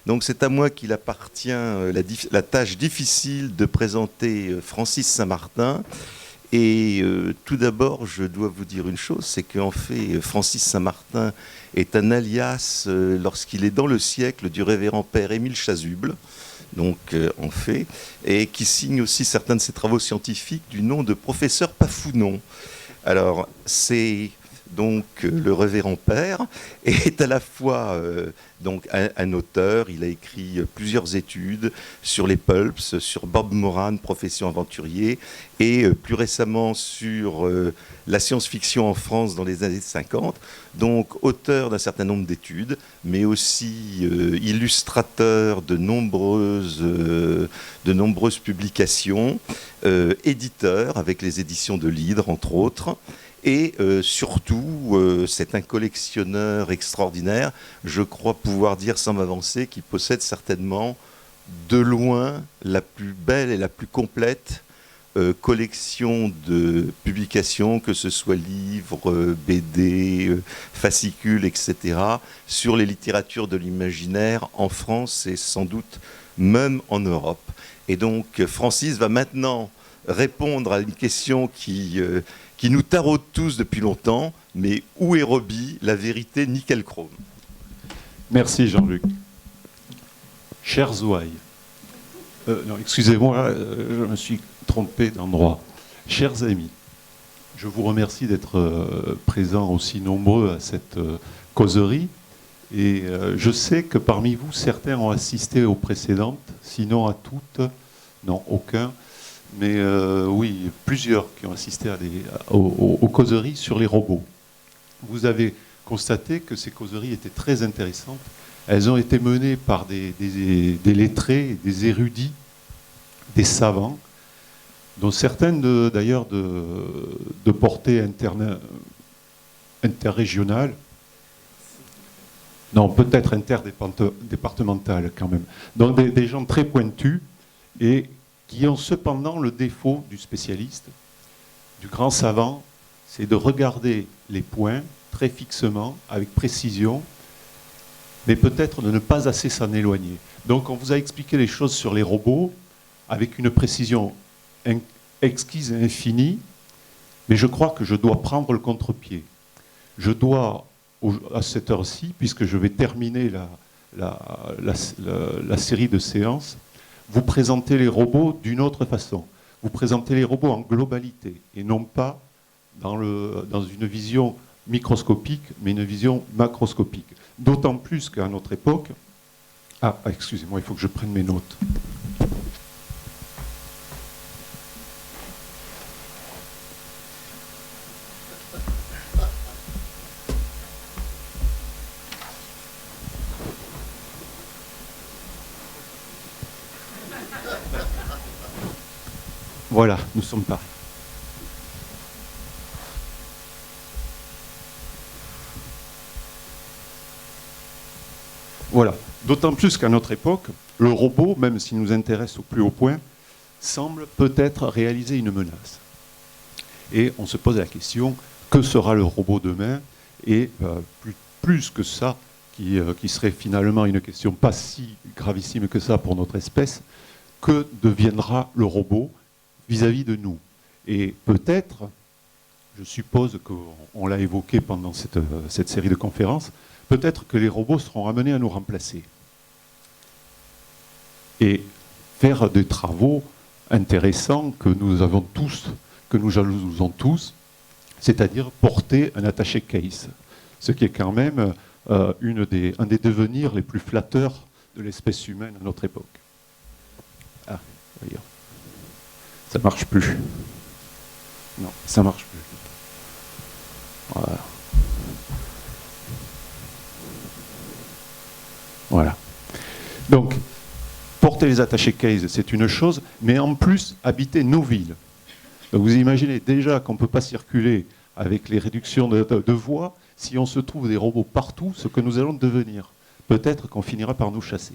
Donc c'est à moi qu'il appartient la tâche difficile de présenter Francis Saint-Martin. Et tout d'abord, je dois vous dire une chose, c'est qu'en fait, Francis Saint-Martin est un alias lorsqu'il est dans le siècle du révérend père Émile Chasuble, donc en fait, et qui signe aussi certains de ses travaux scientifiques du nom de professeur Pafounon. Alors, c'est donc le révérend père est à la fois donc un auteur. Il a écrit plusieurs études sur les pulps, sur Bob Moran, profession aventurier, et plus récemment sur la science-fiction en France dans les années 50. Donc auteur d'un certain nombre d'études, mais aussi illustrateur de nombreuses publications, éditeur avec les éditions de l'Hydre, entre autres. Et surtout, c'est un collectionneur extraordinaire. Je crois pouvoir dire sans m'avancer qu'il possède certainement de loin la plus belle et la plus complète collection de publications, que ce soit livres, BD, fascicules, etc., sur les littératures de l'imaginaire en France et sans doute même en Europe. Et donc Francis va maintenant répondre à une question qui nous taraude tous depuis longtemps, mais où est Roby, la vérité nickel-chrome? Merci Jean-Luc. Chers ouailles, non, excusez-moi, je me suis trompé d'endroit. Chers amis, je vous remercie d'être présents aussi nombreux à cette causerie. Et je sais que parmi vous, certains ont assisté aux précédentes, sinon à toutes, non, aucun. Mais oui, plusieurs qui ont assisté aux causeries sur les robots. Vous avez constaté que ces causeries étaient très intéressantes. Elles ont été menées par des lettrés, des érudits, des savants, dont certaines d'ailleurs de portée interrégionale. Non, peut-être interdépartementale quand même. Donc des gens très pointus et qui ont cependant le défaut du spécialiste, du grand savant, c'est de regarder les points très fixement, avec précision, mais peut-être de ne pas assez s'en éloigner. Donc on vous a expliqué les choses sur les robots avec une précision exquise et infinie, mais je crois que je dois prendre le contre-pied. Je dois, à cette heure-ci, puisque je vais terminer la série de séances, vous présentez les robots d'une autre façon. Vous présentez les robots en globalité et non pas dans une vision microscopique, mais une vision macroscopique. D'autant plus qu'à notre époque... Ah, excusez-moi, il faut que je prenne mes notes. Voilà, nous sommes partis. Voilà. D'autant plus qu'à notre époque, le robot, même s'il nous intéresse au plus haut point, semble peut-être réaliser une menace. Et on se pose la question, que sera le robot demain? Et plus que ça, qui serait finalement une question pas si gravissime que ça pour notre espèce, que deviendra le robot vis-à-vis de nous? Et peut-être, je suppose qu'on l'a évoqué pendant cette série de conférences, peut-être que les robots seront amenés à nous remplacer. Et faire des travaux intéressants que nous avons tous, que nous jalousons tous, c'est-à-dire porter un attaché case, ce qui est quand même un des devenirs les plus flatteurs de l'espèce humaine à notre époque. Ah, voyons. Ça ne marche plus. Non, ça ne marche plus. Voilà. Voilà. Donc, porter les attachés case, c'est une chose, mais en plus, habiter nos villes. Donc, vous imaginez déjà qu'on ne peut pas circuler avec les réductions de voies si on se trouve des robots partout, ce que nous allons devenir. Peut-être qu'on finira par nous chasser.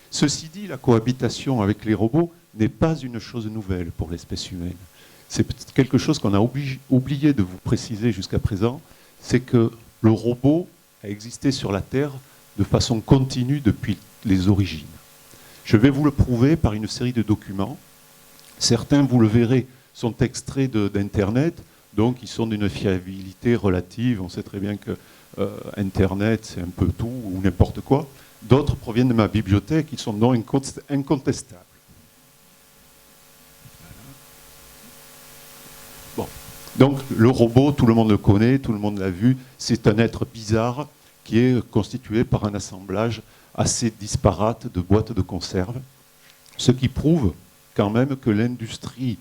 Ceci dit, la cohabitation avec les robots n'est pas une chose nouvelle pour l'espèce humaine. C'est quelque chose qu'on a oublié de vous préciser jusqu'à présent, c'est que le robot a existé sur la Terre de façon continue depuis les origines. Je vais vous le prouver par une série de documents. Certains, vous le verrez, sont extraits d'Internet, donc ils sont d'une fiabilité relative. On sait très bien que Internet, c'est un peu tout ou n'importe quoi. D'autres proviennent de ma bibliothèque, ils sont non incontestables. Bon. Donc le robot, tout le monde le connaît, tout le monde l'a vu, c'est un être bizarre qui est constitué par un assemblage assez disparate de boîtes de conserve, ce qui prouve quand même que l'industrie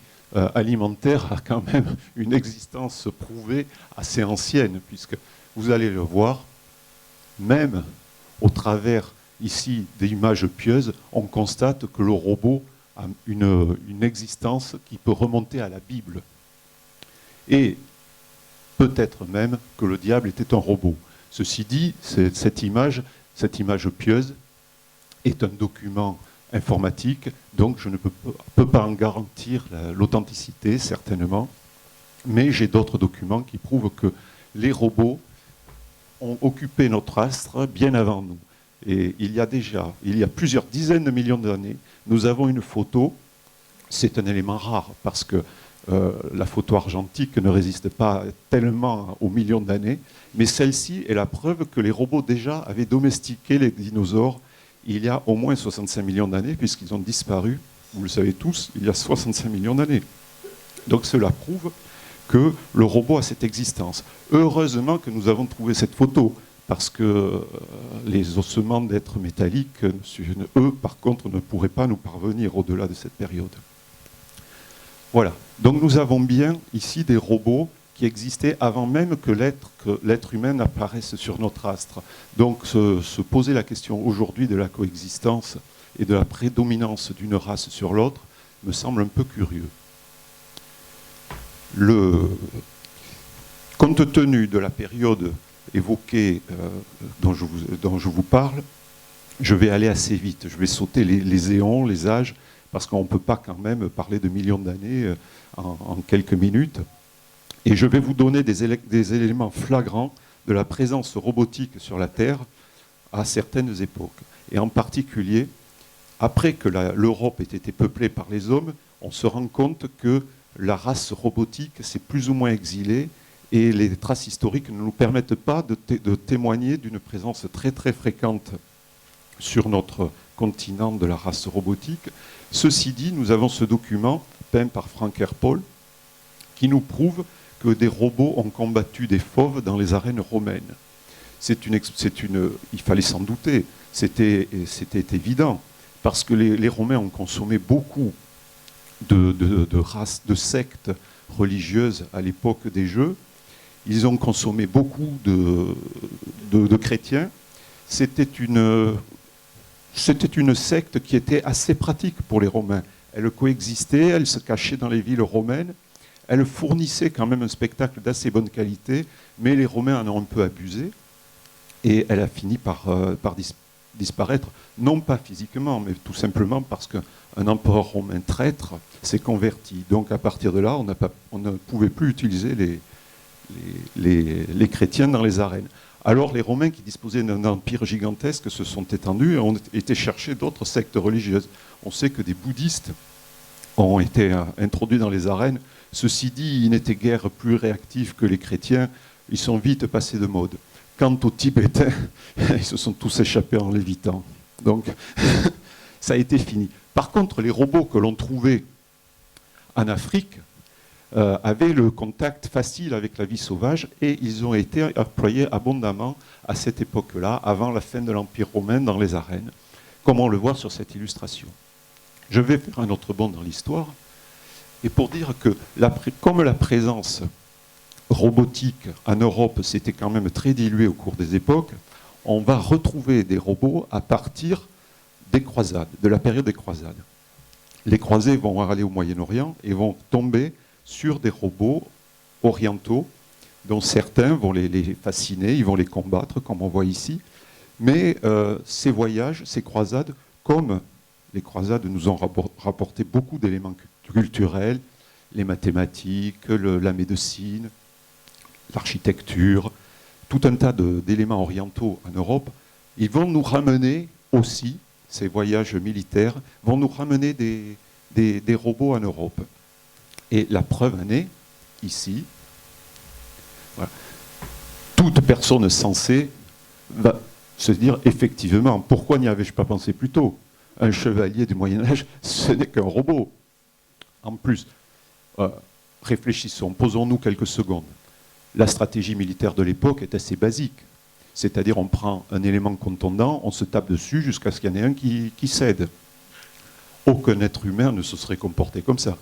alimentaire a quand même une existence prouvée assez ancienne, puisque vous allez le voir, même au travers ici des images pieuses, on constate que le robot a une existence qui peut remonter à la Bible. Et peut-être même que le diable était un robot. Ceci dit, cette image pieuse est un document informatique, donc je ne peux pas en garantir l'authenticité, certainement, mais j'ai d'autres documents qui prouvent que les robots ont occupé notre astre bien avant nous. Et il y a plusieurs dizaines de millions d'années, nous avons une photo, c'est un élément rare, parce que la photo argentique ne résiste pas tellement aux millions d'années, mais celle-ci est la preuve que les robots déjà avaient domestiqué les dinosaures il y a au moins 65 millions d'années, puisqu'ils ont disparu, vous le savez tous, il y a 65 millions d'années. Donc cela prouve que le robot a cette existence. Heureusement que nous avons trouvé cette photo, parce que les ossements d'êtres métalliques, eux, par contre, ne pourraient pas nous parvenir au-delà de cette période. Voilà. Donc nous avons bien ici des robots qui existaient avant même que l'être humain apparaisse sur notre astre. Donc se poser la question aujourd'hui de la coexistence et de la prédominance d'une race sur l'autre me semble un peu curieux. Compte tenu de la période évoquée dont je vous parle, je vais aller assez vite. Je vais sauter les éons, les âges, parce qu'on ne peut pas quand même parler de millions d'années en quelques minutes. Et je vais vous donner des éléments flagrants de la présence robotique sur la Terre à certaines époques. Et en particulier, après que l'Europe ait été peuplée par les hommes, on se rend compte que la race robotique s'est plus ou moins exilée et les traces historiques ne nous permettent pas de témoigner d'une présence très très fréquente sur notre continent de la race robotique. Ceci dit, nous avons ce document peint par Frank Erpol qui nous prouve que des robots ont combattu des fauves dans les arènes romaines. Il fallait s'en douter, c'était évident, parce que les Romains ont consommé beaucoup de races, de sectes religieuses à l'époque des Jeux. Ils ont consommé beaucoup de chrétiens. C'était une secte qui était assez pratique pour les Romains. Elle coexistait, elle se cachait dans les villes romaines. Elle fournissait quand même un spectacle d'assez bonne qualité, mais les Romains en ont un peu abusé. Et elle a fini par disparaître, non pas physiquement, mais tout simplement parce qu'un empereur romain traître s'est converti. Donc à partir de là, on ne pouvait plus utiliser les chrétiens dans les arènes. Alors les Romains, qui disposaient d'un empire gigantesque, se sont étendus et ont été chercher d'autres sectes religieuses. On sait que des bouddhistes ont été introduits dans les arènes. Ceci dit, ils n'étaient guère plus réactifs que les chrétiens. Ils sont vite passés de mode. Quant aux Tibétains, ils se sont tous échappés en lévitant. Donc, ça a été fini. Par contre, les robots que l'on trouvait en Afrique avaient le contact facile avec la vie sauvage et ils ont été employés abondamment à cette époque-là, avant la fin de l'Empire romain, dans les arènes, comme on le voit sur cette illustration. Je vais faire un autre bond dans l'histoire, et pour dire que, comme la présence robotique en Europe s'était quand même très diluée au cours des époques, on va retrouver des robots à partir des croisades, de la période des croisades. Les croisés vont aller au Moyen-Orient et vont tomber sur des robots orientaux, dont certains vont les fasciner, ils vont les combattre, comme on voit ici. Mais ces voyages, ces croisades, comme les croisades nous ont rapporté beaucoup d'éléments culturels, les mathématiques, la médecine, l'architecture, tout un tas d'éléments orientaux en Europe, Ils vont nous ramener aussi, ces voyages militaires, vont nous ramener des robots en Europe. Et la preuve en est, ici, voilà, toute personne sensée va se dire, effectivement, pourquoi n'y avais-je pas pensé plus tôt? Un chevalier du Moyen-Âge, ce n'est qu'un robot. En plus, réfléchissons, posons-nous quelques secondes. La stratégie militaire de l'époque est assez basique. C'est-à-dire, on prend un élément contondant, on se tape dessus jusqu'à ce qu'il y en ait un qui cède. Aucun être humain ne se serait comporté comme ça.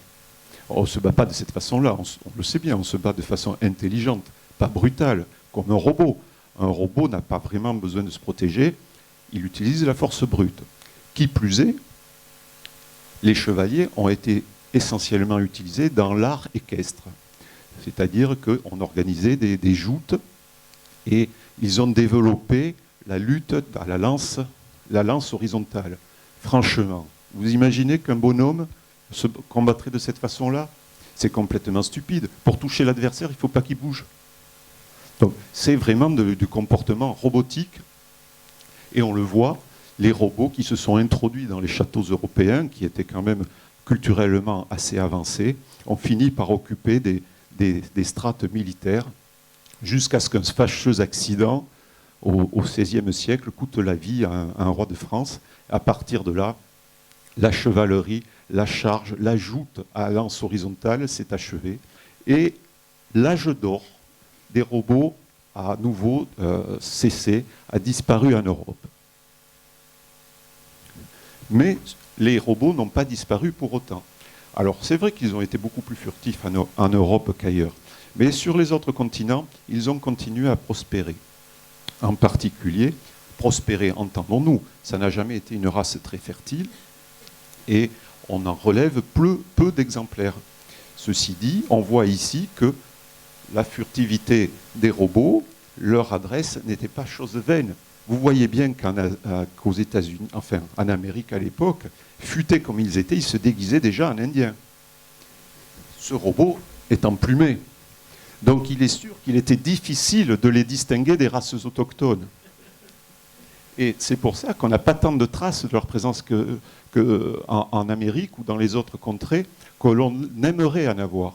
On ne se bat pas de cette façon-là, on le sait bien, on se bat de façon intelligente, pas brutale, comme un robot. Un robot n'a pas vraiment besoin de se protéger, il utilise la force brute. Qui plus est, les chevaliers ont été essentiellement utilisés dans l'art équestre. C'est-à-dire qu'on organisait des joutes et ils ont développé la lutte à la lance horizontale. Franchement, vous imaginez qu'un bonhomme se combattrait de cette façon-là? C'est complètement stupide. Pour toucher l'adversaire, il ne faut pas qu'il bouge. Donc, c'est vraiment du comportement robotique. Et on le voit, les robots qui se sont introduits dans les châteaux européens, qui étaient quand même culturellement assez avancés, ont fini par occuper des strates militaires jusqu'à ce qu'un fâcheux accident au XVIe siècle coûte la vie à un roi de France. À partir de là, la chevalerie, la charge, la joute à lance horizontale s'est achevée. Et l'âge d'or des robots a à nouveau cessé, a disparu en Europe. Mais les robots n'ont pas disparu pour autant. Alors c'est vrai qu'ils ont été beaucoup plus furtifs en Europe qu'ailleurs. Mais sur les autres continents, ils ont continué à prospérer. En particulier, prospérer, entendons-nous, ça n'a jamais été une race très fertile, et on en relève peu d'exemplaires. Ceci dit, on voit ici que la furtivité des robots, leur adresse n'était pas chose vaine. Vous voyez bien qu'aux États-Unis, enfin en Amérique à l'époque, futés comme ils étaient, ils se déguisaient déjà en Indiens. Ce robot est emplumé. Donc il est sûr qu'il était difficile de les distinguer des races autochtones. Et c'est pour ça qu'on n'a pas tant de traces de leur présence qu'en Amérique ou dans les autres contrées que l'on aimerait en avoir.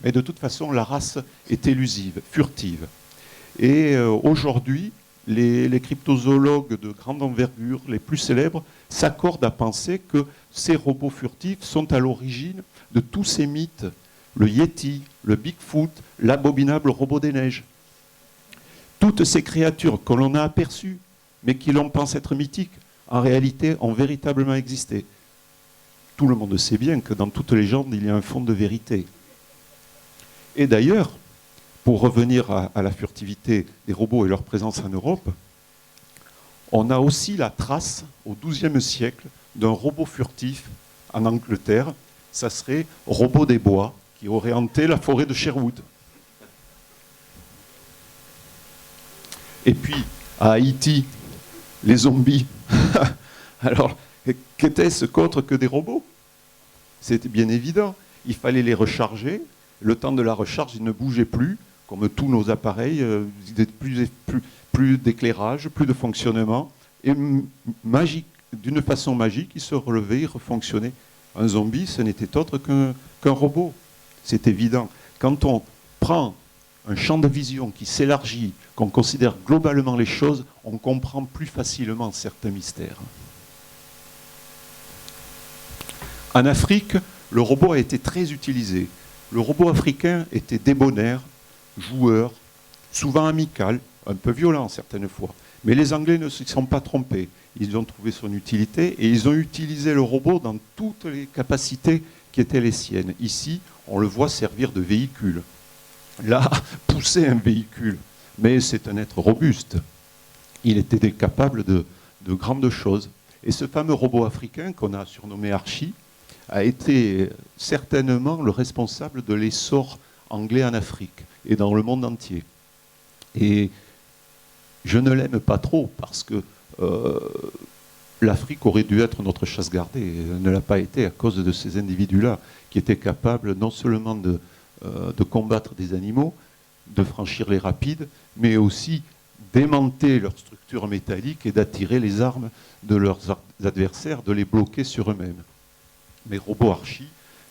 Mais de toute façon, la race est élusive, furtive. Et aujourd'hui, les cryptozoologues de grande envergure, les plus célèbres, s'accordent à penser que ces robots furtifs sont à l'origine de tous ces mythes. Le Yeti, le Bigfoot, l'abominable robot des neiges. Toutes ces créatures que l'on a aperçues, mais qui l'on pense être mythiques, en réalité ont véritablement existé. Tout le monde sait bien que dans toutes les légendes, il y a un fond de vérité. Et d'ailleurs, pour revenir à la furtivité des robots et leur présence en Europe, on a aussi la trace, au XIIe siècle, d'un robot furtif en Angleterre. Ça serait Robot des Bois, qui aurait hanté la forêt de Sherwood. Et puis, à Haïti, les zombies. Alors, qu'était-ce qu'autre que des robots? C'était bien évident. Il fallait les recharger. Le temps de la recharge, ils ne bougeaient plus, comme tous nos appareils, plus d'éclairage, plus de fonctionnement. Et magique, d'une façon magique, ils se relevaient, ils refonctionnaient. Un zombie, ce n'était autre qu'un robot. C'est évident. Quand on prend un champ de vision qui s'élargit, qu'on considère globalement les choses, on comprend plus facilement certains mystères. En Afrique, le robot a été très utilisé. Le robot africain était débonnaire, joueur, souvent amical, un peu violent certaines fois. Mais les Anglais ne se sont pas trompés. Ils ont trouvé son utilité et ils ont utilisé le robot dans toutes les capacités qui étaient les siennes. Ici, on le voit servir de véhicule. Là, pousser un véhicule. Mais c'est un être robuste. Il était capable de grandes choses. Et ce fameux robot africain qu'on a surnommé Archie a été certainement le responsable de l'essor anglais en Afrique et dans le monde entier. Et je ne l'aime pas trop parce que l'Afrique aurait dû être notre chasse gardée. Elle ne l'a pas été à cause de ces individus-là qui étaient capables non seulement de combattre des animaux, de franchir les rapides, mais aussi d'aimanter leur structure métallique et d'attirer les armes de leurs adversaires, de les bloquer sur eux-mêmes. Mais robot archi,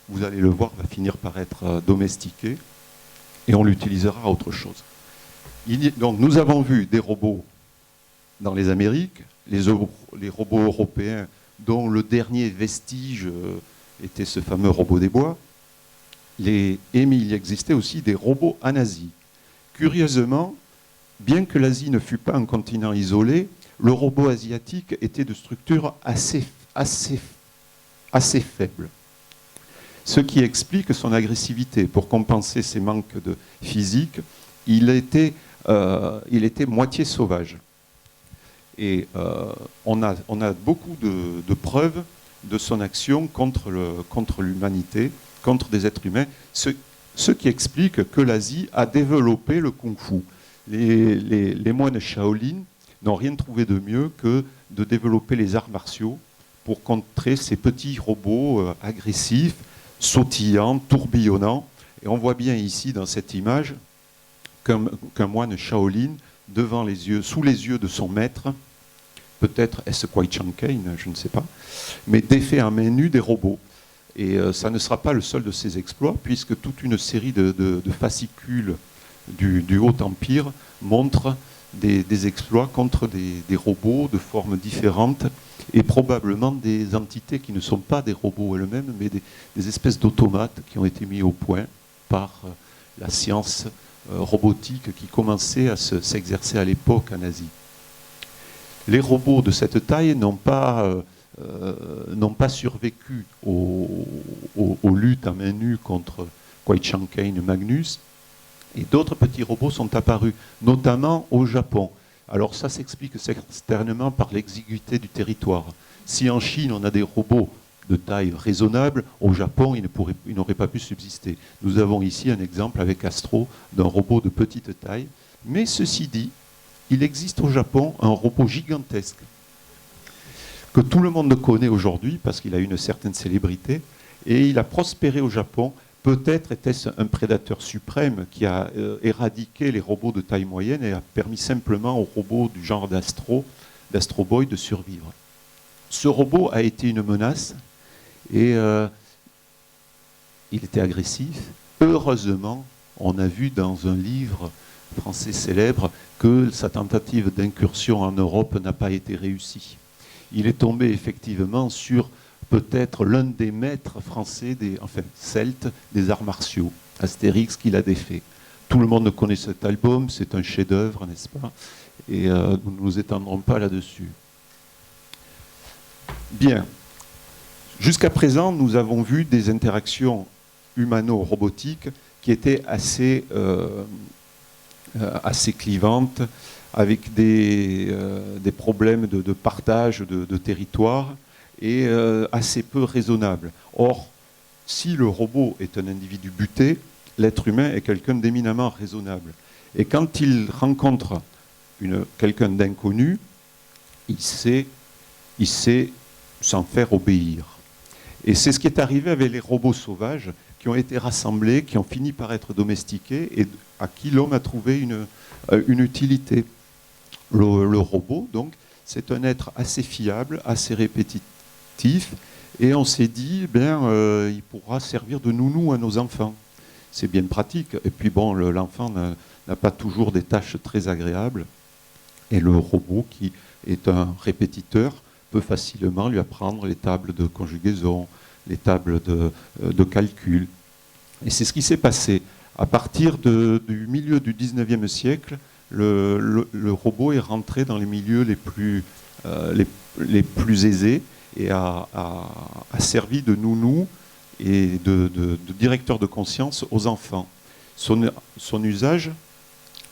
vous allez le voir, va finir par être domestiqué et on l'utilisera à autre chose. Donc nous avons vu des robots dans les Amériques, les robots européens dont le dernier vestige était ce fameux robot des bois. Mais il existait aussi des robots en Asie. Curieusement, bien que l'Asie ne fût pas un continent isolé, le robot asiatique était de structure assez faible. Ce qui explique son agressivité. Pour compenser ses manques de physique, il était moitié sauvage. Et on a beaucoup de preuves de son action contre l'humanité, contre des êtres humains, ce qui explique que l'Asie a développé le kung-fu. Les moines Shaolin n'ont rien trouvé de mieux que de développer les arts martiaux pour contrer ces petits robots agressifs, sautillants, tourbillonnants. Et on voit bien ici, dans cette image, qu'un moine Shaolin, sous les yeux de son maître, peut-être est-ce Kwai Chang Caine, je ne sais pas, mais défait à main nue des robots. Et ça ne sera pas le seul de ses exploits, puisque toute une série de fascicules du Haut Empire montrent des exploits contre des robots de formes différentes et probablement des entités qui ne sont pas des robots elles-mêmes, mais des espèces d'automates qui ont été mis au point par la science robotique qui commençait à s'exercer à l'époque en Asie. Les robots de cette taille n'ont pas survécu aux luttes à main nue contre Kwai Chang Caine et Magnus, et d'autres petits robots sont apparus, notamment au Japon. Alors ça s'explique certainement par l'exiguïté du territoire. Si en Chine on a des robots de taille raisonnable, au Japon ils n'auraient pas pu subsister. Nous avons ici un exemple avec Astro d'un robot de petite taille, mais ceci dit, il existe au Japon un robot gigantesque que tout le monde connaît aujourd'hui parce qu'il a une certaine célébrité et il a prospéré au Japon. Peut-être était-ce un prédateur suprême qui a éradiqué les robots de taille moyenne et a permis simplement aux robots du genre d'Astro Boy de survivre. Ce robot a été une menace et il était agressif. Heureusement, on a vu dans un livre français célèbre que sa tentative d'incursion en Europe n'a pas été réussie. Il est tombé effectivement sur peut-être l'un des maîtres français, celtes, des arts martiaux, Astérix, qui l'a défait. Tout le monde connaît cet album, c'est un chef-d'œuvre, n'est-ce pas? Et nous ne nous étendrons pas là-dessus. Bien. Jusqu'à présent, nous avons vu des interactions humano-robotiques qui étaient assez clivantes, avec des problèmes de partage de territoire et assez peu raisonnables. Or, si le robot est un individu buté, l'être humain est quelqu'un d'éminemment raisonnable. Et quand il rencontre quelqu'un d'inconnu, il sait s'en faire obéir. Et c'est ce qui est arrivé avec les robots sauvages qui ont été rassemblés, qui ont fini par être domestiqués et à qui l'homme a trouvé une utilité. Le robot, donc, c'est un être assez fiable, assez répétitif, et on s'est dit, il pourra servir de nounou à nos enfants. C'est bien pratique. Et puis bon, l'enfant n'a pas toujours des tâches très agréables, et le robot, qui est un répétiteur, peut facilement lui apprendre les tables de conjugaison, les tables de calcul. Et c'est ce qui s'est passé. À partir du milieu du 19e siècle, le robot est rentré dans les milieux les plus aisés et a servi de nounou et de directeur de conscience aux enfants. Son usage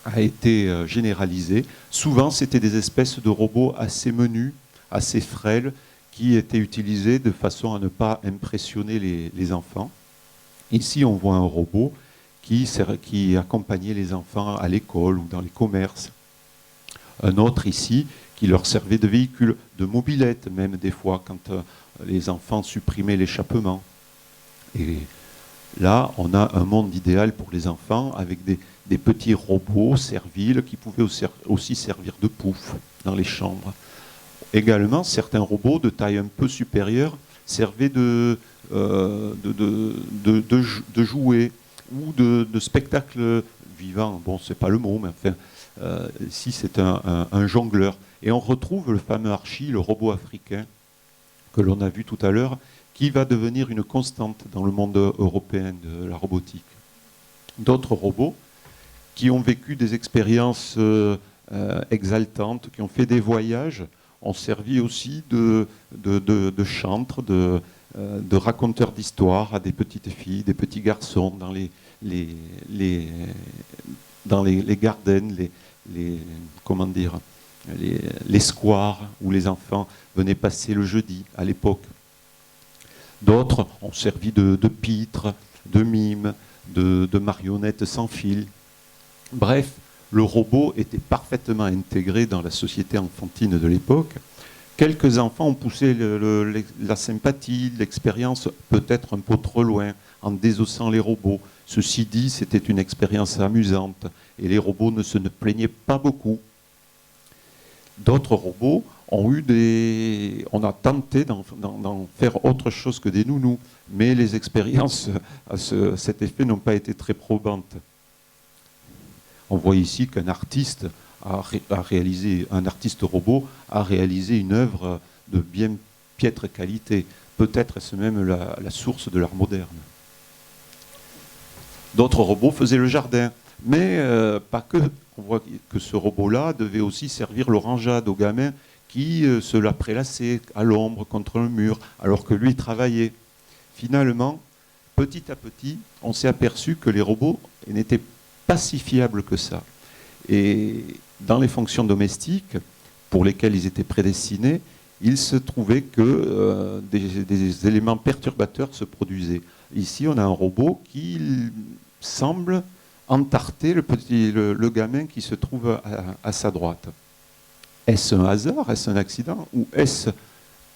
a été généralisé. Souvent, c'était des espèces de robots assez menus, assez frêles, qui étaient utilisés de façon à ne pas impressionner les enfants. Ici, on voit un robot qui accompagnait les enfants à l'école ou dans les commerces. Un autre ici qui leur servait de véhicule, de mobilette même des fois, quand les enfants supprimaient l'échappement. Et Là, on a un monde idéal pour les enfants avec des petits robots serviles qui pouvaient aussi servir de pouf dans les chambres. Également, certains robots de taille un peu supérieure servaient de jouets ou de spectacles vivants. Bon, c'est pas le mot, mais enfin, ici c'est un jongleur. Et on retrouve le fameux Archie, le robot africain que l'on a vu tout à l'heure, qui va devenir une constante dans le monde européen de la robotique. D'autres robots qui ont vécu des expériences exaltantes, qui ont fait des voyages, ont servi aussi de chantres, de raconteurs d'histoires à des petites filles, des petits garçons dans les gardens, comment dire, les squares où les enfants venaient passer le jeudi à l'époque. D'autres ont servi de pitres, de mimes, de marionnettes sans fil. Bref, le robot était parfaitement intégré dans la société enfantine de l'époque. Quelques enfants ont poussé la sympathie, l'expérience peut-être un peu trop loin, en désossant les robots. Ceci dit, c'était une expérience amusante et les robots ne se plaignaient pas beaucoup. D'autres robots ont eu on a tenté d'en faire autre chose que des nounous, mais les expériences à cet effet n'ont pas été très probantes. On voit ici qu'un artiste un artiste robot a réalisé une œuvre de bien piètre qualité. Peut-être est-ce même la source de l'art moderne. D'autres robots faisaient le jardin, mais pas que. On voit que ce robot-là devait aussi servir l'orangeade aux gamins qui se la prélassaient à l'ombre contre un mur, alors que lui travaillait. Finalement, petit à petit, on s'est aperçu que les robots n'étaient pas si fiables que ça. Et dans les fonctions domestiques, pour lesquelles ils étaient prédestinés, il se trouvait que des éléments perturbateurs se produisaient. Ici, on a un robot qui semble entarter le gamin qui se trouve à sa droite. Est-ce un hasard, est-ce un accident ou est-ce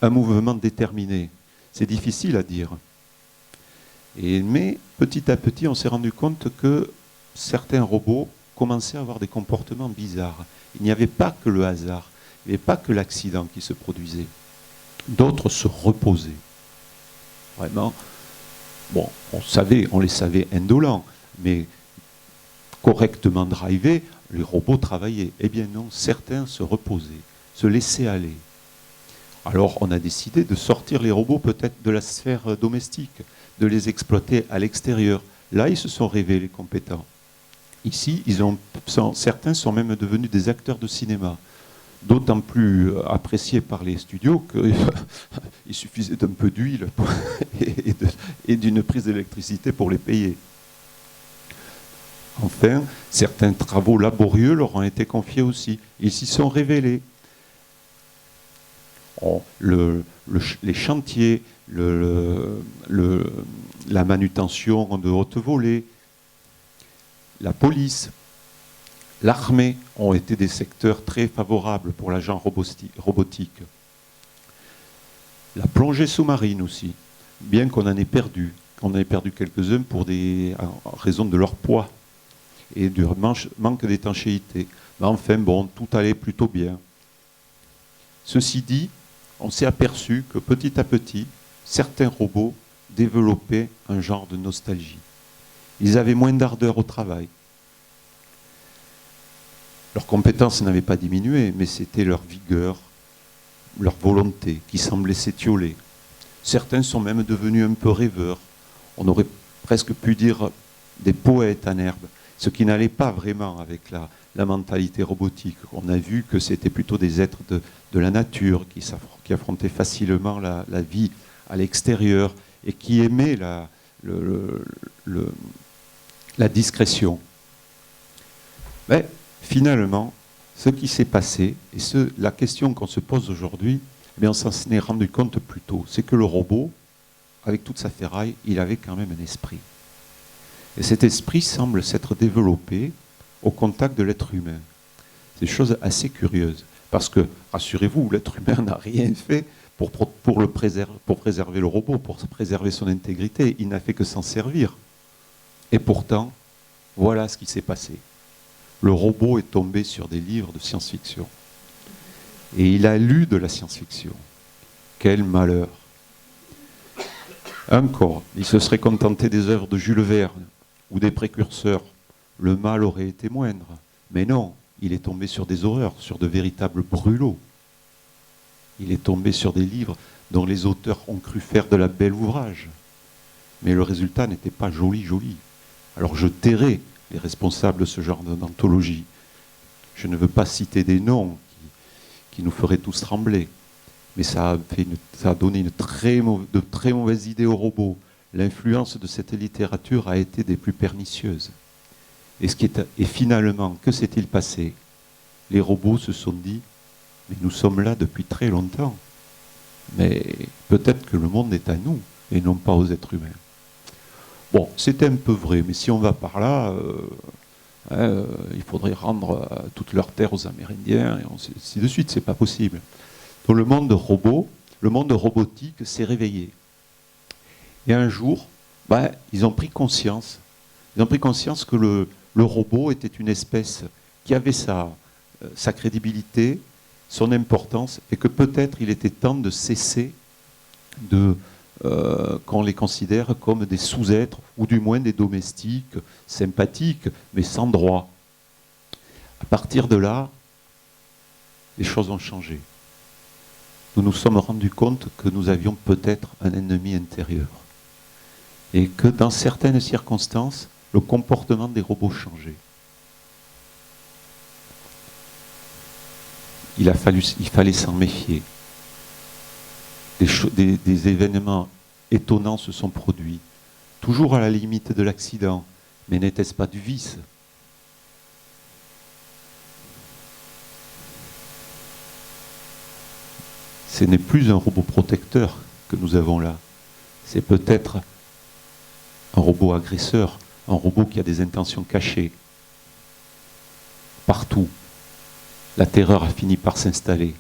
un mouvement déterminé? C'est difficile à dire. Mais petit à petit, on s'est rendu compte que certains robots commençaient à avoir des comportements bizarres. Il n'y avait pas que le hasard, il n'y avait pas que l'accident qui se produisait. D'autres se reposaient. Vraiment, bon, on les savait indolents, mais correctement drivés, les robots travaillaient. Eh bien non, certains se reposaient, se laissaient aller. Alors on a décidé de sortir les robots peut-être de la sphère domestique, de les exploiter à l'extérieur. Là, ils se sont révélés compétents. Ici, certains sont même devenus des acteurs de cinéma, d'autant plus appréciés par les studios qu'il suffisait d'un peu d'huile et d'une prise d'électricité pour les payer. Enfin, certains travaux laborieux leur ont été confiés aussi. Ils s'y sont révélés. Les chantiers, la manutention de haute volée, la police, l'armée ont été des secteurs très favorables pour l'agent robotique. La plongée sous-marine aussi, bien qu'on en ait perdu. On en ait perdu quelques-uns en raison de leur poids et du manque d'étanchéité. Mais enfin, bon, tout allait plutôt bien. Ceci dit, on s'est aperçu que petit à petit, certains robots développaient un genre de nostalgie. Ils avaient moins d'ardeur au travail. Leurs compétences n'avaient pas diminué, mais c'était leur vigueur, leur volonté qui semblait s'étioler. Certains sont même devenus un peu rêveurs. On aurait presque pu dire des poètes en herbe, ce qui n'allait pas vraiment avec la mentalité robotique. On a vu que c'était plutôt des êtres de la nature qui affrontaient facilement la vie à l'extérieur et qui aimaient la discrétion. Mais finalement, ce qui s'est passé, et la question qu'on se pose aujourd'hui, on s'en est rendu compte plus tôt, c'est que le robot, avec toute sa ferraille, il avait quand même un esprit. Et cet esprit semble s'être développé au contact de l'être humain. C'est une chose assez curieuse, parce que, rassurez-vous, l'être humain n'a rien fait pour préserver le robot, pour préserver son intégrité, il n'a fait que s'en servir. Et pourtant, voilà ce qui s'est passé. Le robot est tombé sur des livres de science-fiction. Et il a lu de la science-fiction. Quel malheur! Encore, il se serait contenté des œuvres de Jules Verne ou des précurseurs. Le mal aurait été moindre. Mais non, il est tombé sur des horreurs, sur de véritables brûlots. Il est tombé sur des livres dont les auteurs ont cru faire de la belle ouvrage. Mais le résultat n'était pas joli. Alors je tairai les responsables de ce genre d'anthologie. Je ne veux pas citer des noms qui nous feraient tous trembler. Mais ça a donné de très mauvaises idées aux robots. L'influence de cette littérature a été des plus pernicieuses. Et finalement, que s'est-il passé? Les robots se sont dit, mais nous sommes là depuis très longtemps. Mais peut-être que le monde est à nous et non pas aux êtres humains. Bon, c'est un peu vrai, mais si on va par là, il faudrait rendre toutes leurs terres aux Amérindiens, et ainsi de suite, c'est pas possible. Donc le monde robotique s'est réveillé. Et un jour, ils ont pris conscience. Ils ont pris conscience que le robot était une espèce qui avait sa crédibilité, son importance, et que peut-être il était temps de cesser qu'on les considère comme des sous-êtres, ou du moins des domestiques, sympathiques, mais sans droit. À partir de là, les choses ont changé. Nous nous sommes rendus compte que nous avions peut-être un ennemi intérieur. Et que dans certaines circonstances, le comportement des robots changeait. Il fallait s'en méfier. Des événements étonnants se sont produits, toujours à la limite de l'accident, mais n'était-ce pas du vice? Ce n'est plus un robot protecteur que nous avons là, c'est peut-être un robot agresseur, un robot qui a des intentions cachées. Partout, la terreur a fini par s'installer.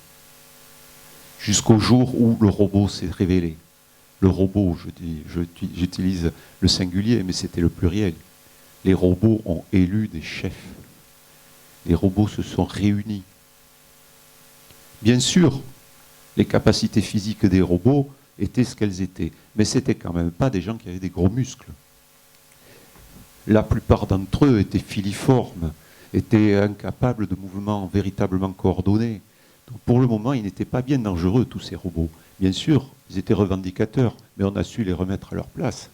Jusqu'au jour où le robot s'est révélé. Le robot, j'utilise le singulier, mais c'était le pluriel. Les robots ont élu des chefs. Les robots se sont réunis. Bien sûr, les capacités physiques des robots étaient ce qu'elles étaient, mais ce n'étaient quand même pas des gens qui avaient des gros muscles. La plupart d'entre eux étaient filiformes, étaient incapables de mouvements véritablement coordonnés. Donc pour le moment, ils n'étaient pas bien dangereux, tous ces robots. Bien sûr, ils étaient revendicateurs, mais on a su les remettre à leur place.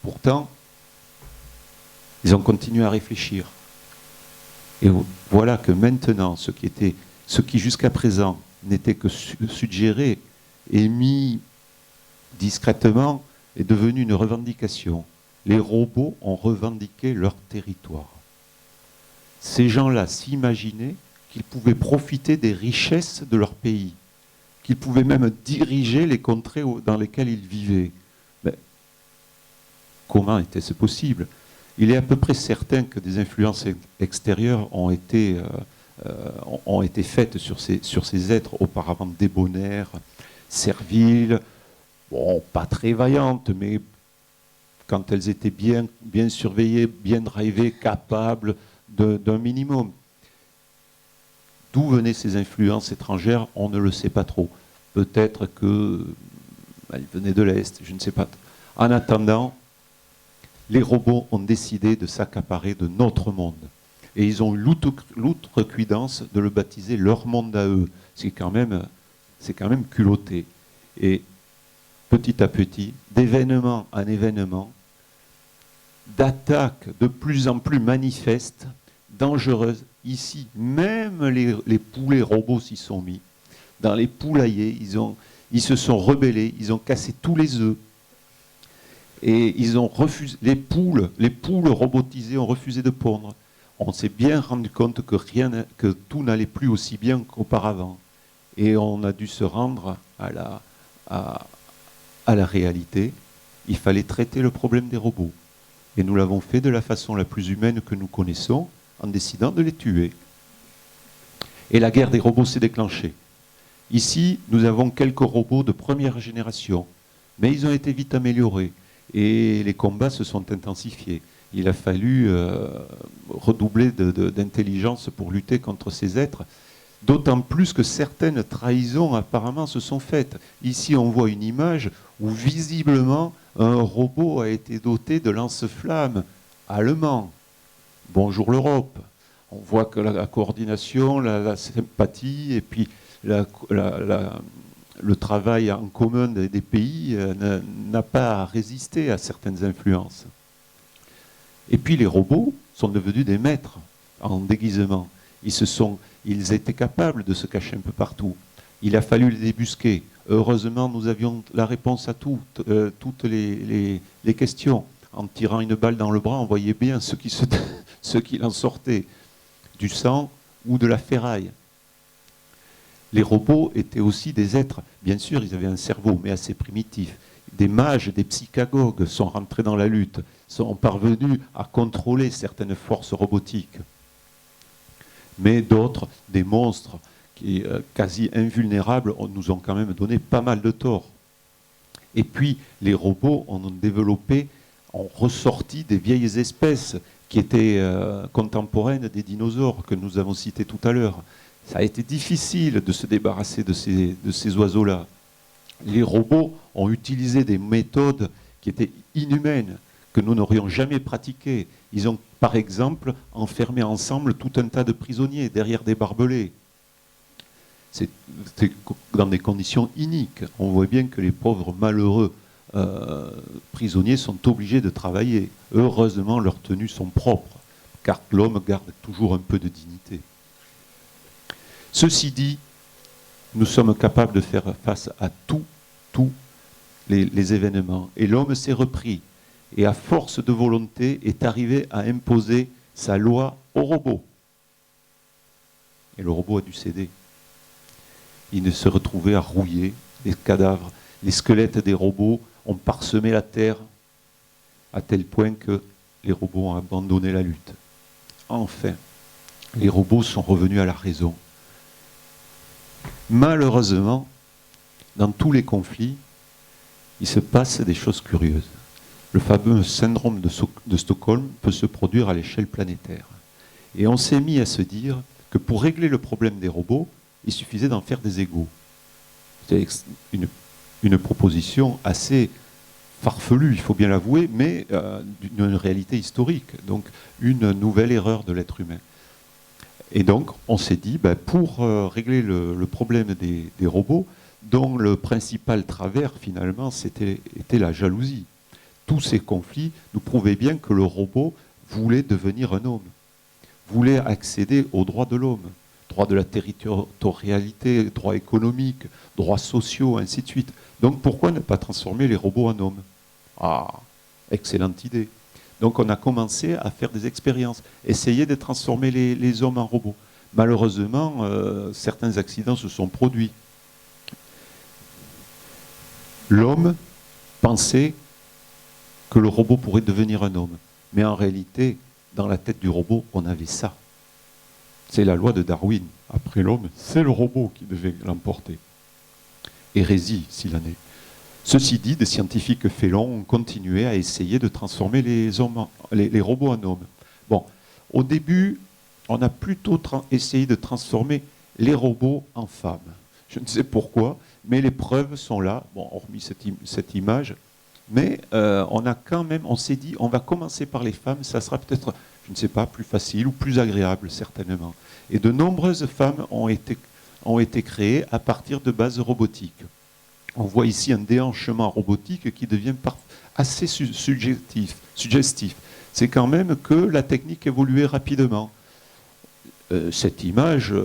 Pourtant, ils ont continué à réfléchir. Et voilà que maintenant, ce qui jusqu'à présent n'était que suggéré et mis discrètement, est devenu une revendication. Les robots ont revendiqué leur territoire. Ces gens-là s'imaginaient qu'ils pouvaient profiter des richesses de leur pays, qu'ils pouvaient même diriger les contrées dans lesquelles ils vivaient. Mais comment était-ce possible? Il est à peu près certain que des influences extérieures ont été faites sur ces êtres auparavant débonnaires, serviles, bon, pas très vaillantes, mais quand elles étaient bien surveillées, bien drivées, capables d'un minimum. D'où venaient ces influences étrangères, on ne le sait pas trop. Peut-être qu'elles venaient de l'Est, je ne sais pas. En attendant, les robots ont décidé de s'accaparer de notre monde. Et ils ont eu l'outrecuidance de le baptiser leur monde à eux. C'est quand même culotté. Et petit à petit, d'événement en événement, d'attaques de plus en plus manifestes, dangereuses. Ici, même les poulets robots s'y sont mis. Dans les poulaillers, ils se sont rebellés, ils ont cassé tous les œufs. Et ils ont refusé, les poules robotisées ont refusé de pondre. On s'est bien rendu compte que tout n'allait plus aussi bien qu'auparavant. Et on a dû se rendre à la réalité. Il fallait traiter le problème des robots. Et nous l'avons fait de la façon la plus humaine que nous connaissons, en décidant de les tuer. Et la guerre des robots s'est déclenchée. Ici, nous avons quelques robots de première génération, mais ils ont été vite améliorés. et les combats se sont intensifiés. Il a fallu redoubler d'intelligence pour lutter contre ces êtres, d'autant plus que certaines trahisons apparemment se sont faites. Ici, on voit une image où visiblement un robot a été doté de lance-flammes allemand. Bonjour l'Europe. On voit que la coordination, la sympathie et puis le travail en commun des pays n'a pas résisté à certaines influences. Et puis les robots sont devenus des maîtres en déguisement. Ils étaient capables de se cacher un peu partout. Il a fallu les débusquer. Heureusement, nous avions la réponse à toutes les questions. En tirant une balle dans le bras, on voyait bien ce qu'il en sortait, du sang ou de la ferraille. Les robots étaient aussi des êtres, bien sûr, ils avaient un cerveau, mais assez primitif. Des mages, des psychagogues sont rentrés dans la lutte, sont parvenus à contrôler certaines forces robotiques. Mais d'autres, des monstres quasi invulnérables, nous ont quand même donné pas mal de tort. Et puis, les robots ont ressorti des vieilles espèces qui étaient contemporaines des dinosaures que nous avons cités tout à l'heure. Ça a été difficile de se débarrasser de ces oiseaux-là. Les robots ont utilisé des méthodes qui étaient inhumaines, que nous n'aurions jamais pratiquées. Ils ont, par exemple, enfermé ensemble tout un tas de prisonniers derrière des barbelés. C'est dans des conditions iniques. On voit bien que les pauvres malheureux prisonniers sont obligés de travailler. Heureusement, leurs tenues sont propres, car l'homme garde toujours un peu de dignité. Ceci dit, nous sommes capables de faire face à tous les événements. Et l'homme s'est repris, et à force de volonté, est arrivé à imposer sa loi au robot. Et le robot a dû céder. Il se retrouvait à rouiller les cadavres. Les squelettes des robots ont parsemé la terre à tel point que les robots ont abandonné la lutte. Enfin, les robots sont revenus à la raison. Malheureusement, dans tous les conflits, il se passe des choses curieuses. Le fameux syndrome de Stockholm peut se produire à l'échelle planétaire. Et on s'est mis à se dire que pour régler le problème des robots, il suffisait d'en faire des égaux. C'est une proposition assez farfelue, il faut bien l'avouer, mais d'une réalité historique. Donc une nouvelle erreur de l'être humain. Et donc on s'est dit, pour régler le problème des robots, dont le principal travers finalement était la jalousie. Tous ces conflits nous prouvaient bien que le robot voulait devenir un homme, voulait accéder aux droits de l'homme, droits de la territorialité, droits économiques, droits sociaux, ainsi de suite. Donc pourquoi ne pas transformer les robots en hommes? Ah, excellente idée. Donc on a commencé à faire des expériences, essayer de transformer les hommes en robots. Malheureusement, certains accidents se sont produits. L'homme pensait que le robot pourrait devenir un homme. Mais en réalité, dans la tête du robot, on avait ça. C'est la loi de Darwin. Après l'homme, c'est le robot qui devait l'emporter. Hérésie, s'il en est. Ceci dit, des scientifiques félons ont continué à essayer de transformer les robots en hommes. Bon, au début, on a plutôt essayé de transformer les robots en femmes. Je ne sais pourquoi, mais les preuves sont là, bon, hormis cette image. Mais on s'est dit, on va commencer par les femmes, ça sera peut-être, je ne sais pas, plus facile ou plus agréable, certainement. Et de nombreuses femmes ont été créées à partir de bases robotiques. On voit ici un déhanchement robotique qui devient assez suggestif. C'est quand même que la technique évoluait rapidement. Cette image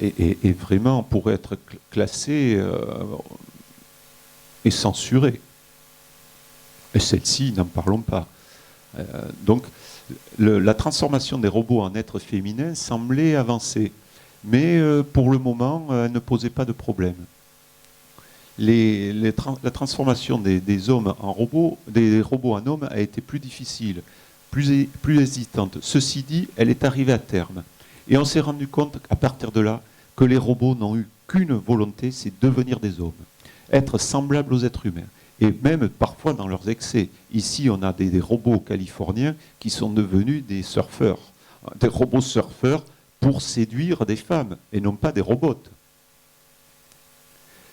est vraiment, pourrait être classée et censurée. Et celle-ci, n'en parlons pas. Donc, la transformation des robots en êtres féminins semblait avancer. Mais pour le moment, elle ne posait pas de problème. La transformation des hommes en robots, des robots en hommes a été plus difficile, plus hésitante. Ceci dit, elle est arrivée à terme. Et on s'est rendu compte, à partir de là, que les robots n'ont eu qu'une volonté, c'est devenir des hommes. Être semblables aux êtres humains. et même parfois dans leurs excès. Ici, on a des robots californiens qui sont devenus des surfeurs, des robots surfeurs pour séduire des femmes, et non pas des robots.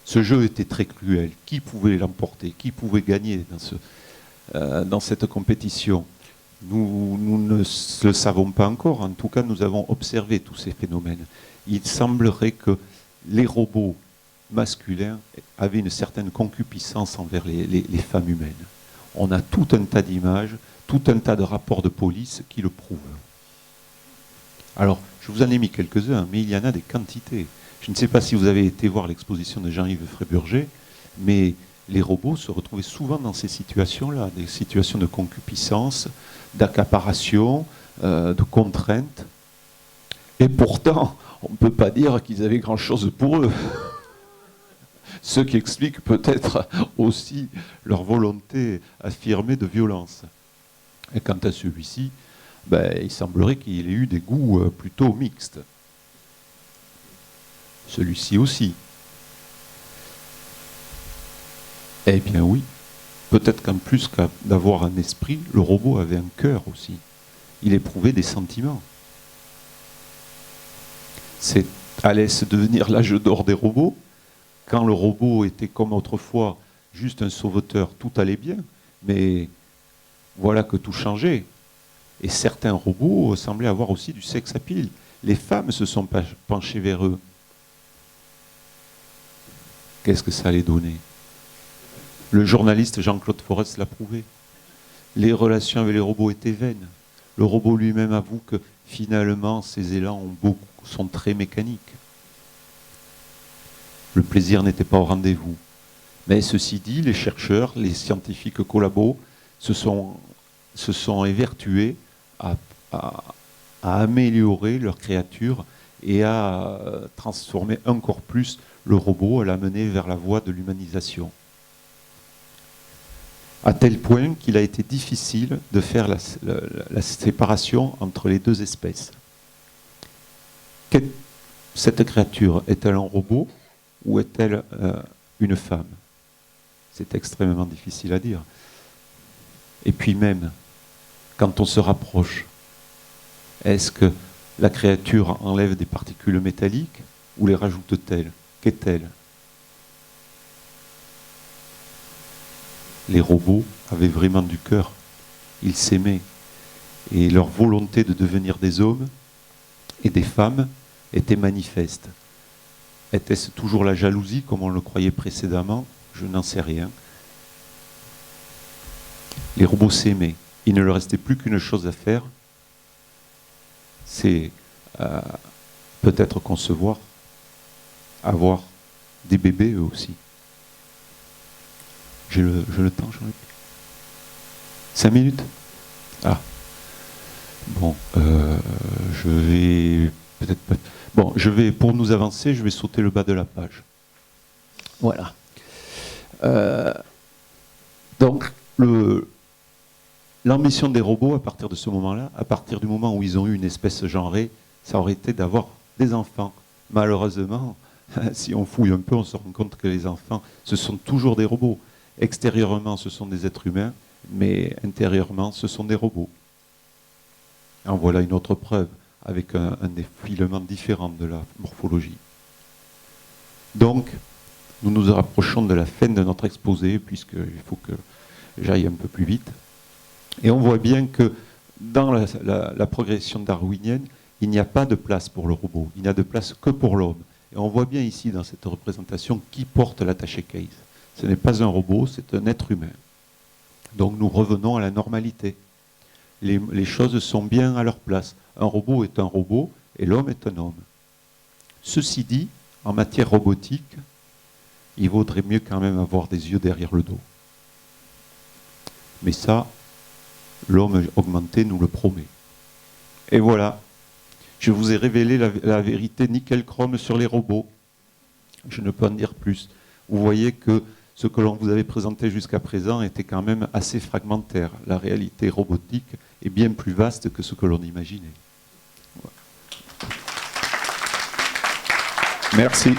Ce jeu était très cruel. Qui pouvait l'emporter? Qui pouvait gagner dans cette compétition? Nous ne le savons pas encore. En tout cas, nous avons observé tous ces phénomènes. Il semblerait que les robots masculins avaient une certaine concupiscence envers les femmes humaines. On a tout un tas d'images, tout un tas de rapports de police qui le prouvent. Alors, je vous en ai mis quelques-uns, mais il y en a des quantités. Je ne sais pas si vous avez été voir l'exposition de Jean-Yves Fréburger, mais les robots se retrouvaient souvent dans ces situations-là, des situations de concupiscence, d'accaparation, de contrainte. Et pourtant, on ne peut pas dire qu'ils avaient grand-chose pour eux. Ce qui explique peut-être aussi leur volonté affirmée de violence. Et quant à celui-ci, il semblerait qu'il ait eu des goûts plutôt mixtes. Celui-ci aussi. Eh bien oui, peut-être qu'en plus d'avoir un esprit, le robot avait un cœur aussi. Il éprouvait des sentiments. Allait se devenir l'âge d'or des robots. Quand le robot était comme autrefois juste un sauveteur, tout allait bien. Mais voilà que tout changeait. Et certains robots semblaient avoir aussi du sex appeal. Les femmes se sont penchées vers eux. Qu'est-ce que ça allait donner? Le journaliste Jean-Claude Forest l'a prouvé. Les relations avec les robots étaient vaines. Le robot lui-même avoue que finalement, ses élans sont très mécaniques. Le plaisir n'était pas au rendez-vous. Mais ceci dit, les chercheurs, les scientifiques collabos se sont évertués à améliorer leur créature et à transformer encore plus le robot, à l'amener vers la voie de l'humanisation. À tel point qu'il a été difficile de faire la séparation entre les deux espèces. Cette créature est-elle un robot ou est-elle une femme? C'est extrêmement difficile à dire. Et puis même, quand on se rapproche, est-ce que la créature enlève des particules métalliques ou les rajoute-t-elle? Qu'est-elle? Les robots avaient vraiment du cœur. Ils s'aimaient. Et leur volonté de devenir des hommes et des femmes était manifeste. Était-ce toujours la jalousie, comme on le croyait précédemment? Je n'en sais rien. Les robots s'aimaient. Il ne leur restait plus qu'une chose à faire, c'est peut-être concevoir, avoir des bébés eux aussi. J'ai le temps, Jean-Luc? 5 minutes? Ah. Bon, je vais peut-être pas... Bon, pour nous avancer, je vais sauter le bas de la page. Voilà. Donc, l'ambition des robots, à partir de ce moment-là, à partir du moment où ils ont eu une espèce genrée, ça aurait été d'avoir des enfants. Malheureusement, si on fouille un peu, on se rend compte que les enfants, ce sont toujours des robots. Extérieurement, ce sont des êtres humains, mais intérieurement, ce sont des robots. En voilà une autre preuve, avec un défilement différent de la morphologie. Donc, nous nous rapprochons de la fin de notre exposé, puisqu'il faut que j'aille un peu plus vite. Et on voit bien que dans la progression darwinienne, il n'y a pas de place pour le robot, il n'y a de place que pour l'homme. Et on voit bien ici, dans cette représentation, qui porte l'attaché case. Ce n'est pas un robot, c'est un être humain. Donc nous revenons à la normalité. Les choses sont bien à leur place. Un robot est un robot et l'homme est un homme. Ceci dit, en matière robotique, il vaudrait mieux quand même avoir des yeux derrière le dos. Mais ça, l'homme augmenté nous le promet. Et voilà, je vous ai révélé la vérité nickel-chrome sur les robots. Je ne peux en dire plus. Vous voyez que ce que l'on vous avait présenté jusqu'à présent était quand même assez fragmentaire. La réalité robotique est bien plus vaste que ce que l'on imaginait. Voilà. Merci.